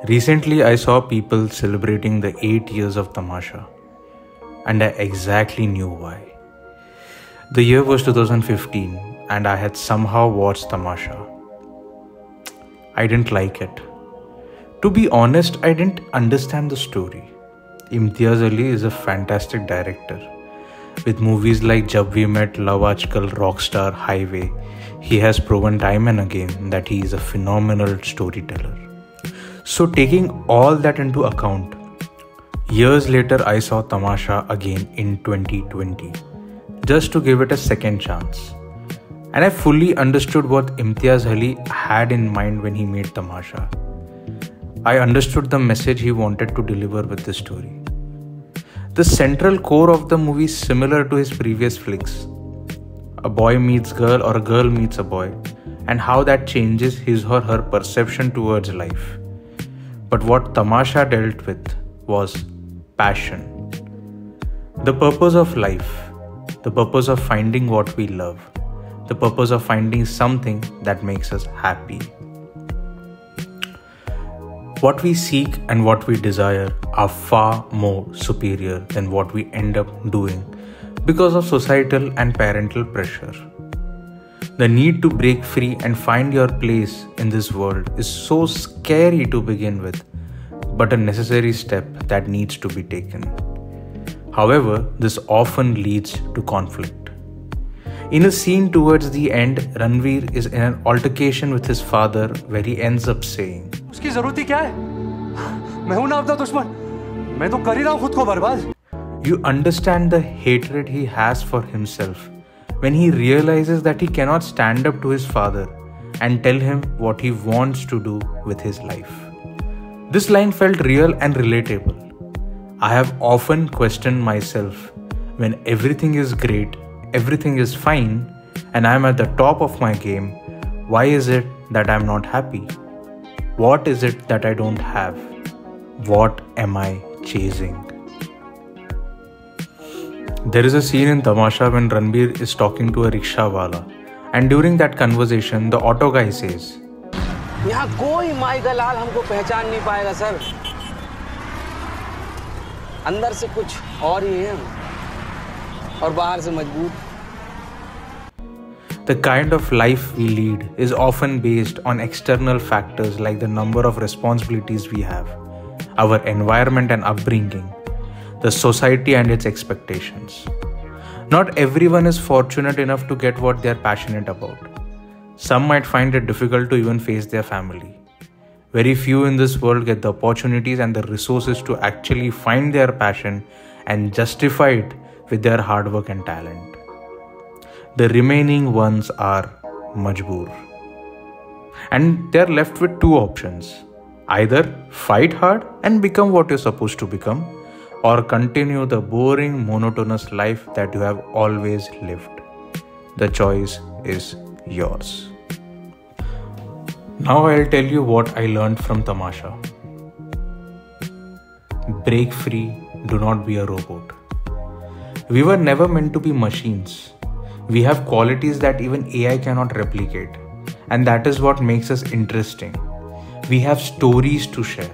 Recently, I saw people celebrating the 8 years of Tamasha, and I exactly knew why. The year was 2015, and I had somehow watched Tamasha. I didn't like it. To be honest, I didn't understand the story. Imtiaz Ali is a fantastic director. With movies like Jab We Met, Love Aajkal, Rockstar, Highway, he has proven time and again that he is a phenomenal storyteller. So taking all that into account, years later I saw Tamasha again in 2020, just to give it a second chance. And I fully understood what Imtiaz Ali had in mind when he made Tamasha. I understood the message he wanted to deliver with this story. The central core of the movie is similar to his previous flicks. A boy meets girl or a girl meets a boy, and how that changes his or her perception towards life. But what Tamasha dealt with was passion. The purpose of life, the purpose of finding what we love, the purpose of finding something that makes us happy. What we seek and what we desire are far more superior than what we end up doing because of societal and parental pressure. The need to break free and find your place in this world is so scary to begin with, but a necessary step that needs to be taken. However, this often leads to conflict. In a scene towards the end, Ranveer is in an altercation with his father where he ends up saying, उसकी ज़रूरत ही क्या है? मैं हूं ना अपना दुश्मन. मैं तो कर ही रहा हूं खुद को बर्बाद. You understand the hatred he has for himself when he realizes that he cannot stand up to his father and tell him what he wants to do with his life. This line felt real and relatable. I have often questioned myself when everything is great, everything is fine, and I am at the top of my game. Why is it that I am not happy? What is it that I don't have? What am I chasing? There is a scene in Tamasha when Ranveer is talking to a rickshawala, and during that conversation, the auto guy says, यहाँ कोई माई का लाल हमको पहचान नहीं पाएगा sir. अंदर से कुछ और ही है और बाहर से मजबूत. The kind of life we lead is often based on external factors like the number of responsibilities we have, our environment and upbringing, the society and its expectations. Not everyone is fortunate enough to get what they are passionate about. Some might find it difficult to even face their family. Very few in this world get the opportunities and the resources to actually find their passion and justify it with their hard work and talent. The remaining ones are majboor. And they are left with two options. Either fight hard and become what you're supposed to become, or continue the boring, monotonous life that you have always lived. The choice is yours. Now I'll tell you what I learned from Tamasha. Break free, do not be a robot. We were never meant to be machines. We have qualities that even AI cannot replicate, and that is what makes us interesting. We have stories to share,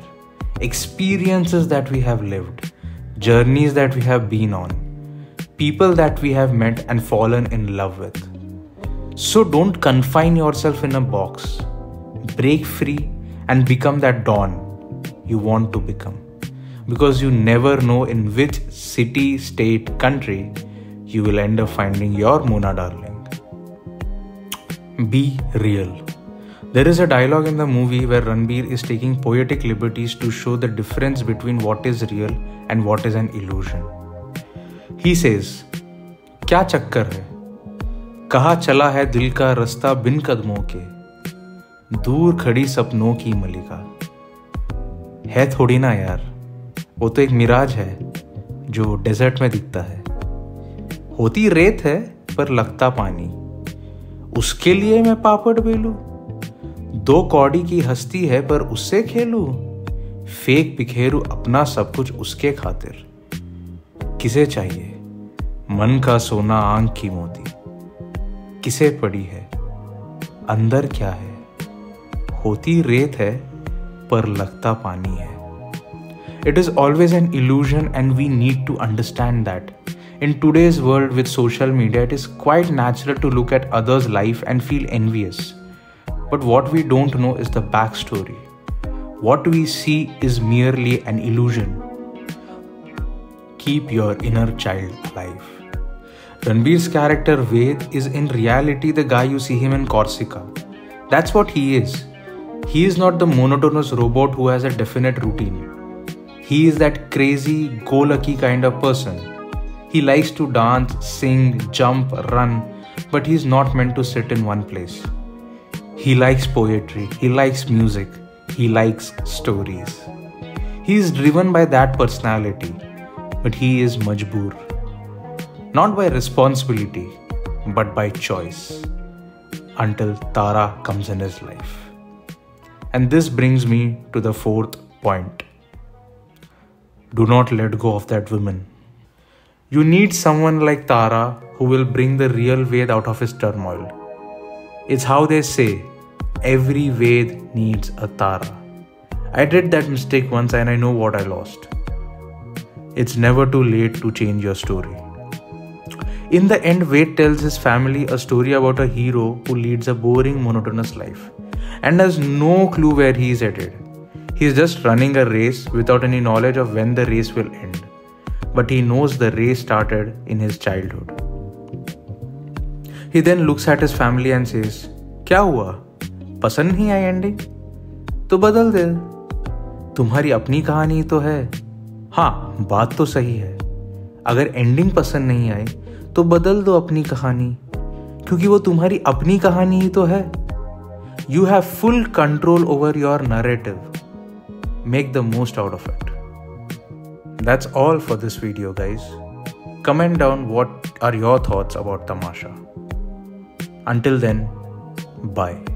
experiences that we have lived, journeys that we have been on, people that we have met and fallen in love with. So don't confine yourself in a box. Break free and become that Dawn you want to become. Because you never know in which city, state, country you will end up finding your Mona darling. Be real. There is a dialogue in the movie where Ranveer is taking poetic liberties to show the difference between what is real and what is an illusion. He says, क्या चक्कर है? कहाँ चला है दिल का रास्ता बिन कदमों के? दूर खड़ी सपनों की मलिका. है थोड़ी ना यार, वो तो एक मिराज है जो डेजर्ट में दिखता है. होती रेत है पर लगता पानी. उसके लिए मैं पापड़ बेलूं. 2 कौड़ी की हस्ती है पर उससे खेलूं. फेक बिखेरू अपना सब कुछ उसके खातिर. किसे चाहिए मन का सोना आंख की मोती? किसे पड़ी है अंदर क्या है? होती रेत है पर लगता पानी है. It is always an illusion, and we need to understand that. In today's world with social media, it is quite natural to look at others' life and feel envious. But what we don't know is the backstory. What we see is merely an illusion. Keep your inner child alive. Ranbir's character Ved is in reality the guy you see him in Corsica. That's what he is. He is not the monotonous robot who has a definite routine. He is that crazy, go-lucky kind of person. He likes to dance, sing, jump, run, but he's not meant to sit in one place. He likes poetry, he likes music, he likes stories. He is driven by that personality, but he is majboor. Not by responsibility, but by choice. Until Tara comes in his life. And this brings me to the fourth point. Do not let go of that woman. You need someone like Tara who will bring the real Ved out of his turmoil. It's how they say, every Ved needs a Tara. I did that mistake once and I know what I lost. It's never too late to change your story. In the end, Ved tells his family a story about a hero who leads a boring, monotonous life and has no clue where he is headed. He is just running a race without any knowledge of when the race will end. But he knows the race started in his childhood. He then looks at his family and says, क्या हुआ? पसंद नहीं आई ending? तो बदल दे. तुम्हारी अपनी कहानी तो है. हाँ, बात तो सही है. अगर एंडिंग पसंद नहीं आई तो बदल दो अपनी कहानी, क्योंकि वो तुम्हारी अपनी कहानी ही तो है. You have full control over your narrative. Make the most out of it. That's all for this video, guys. Comment down what are your thoughts about Tamasha. Until then, bye.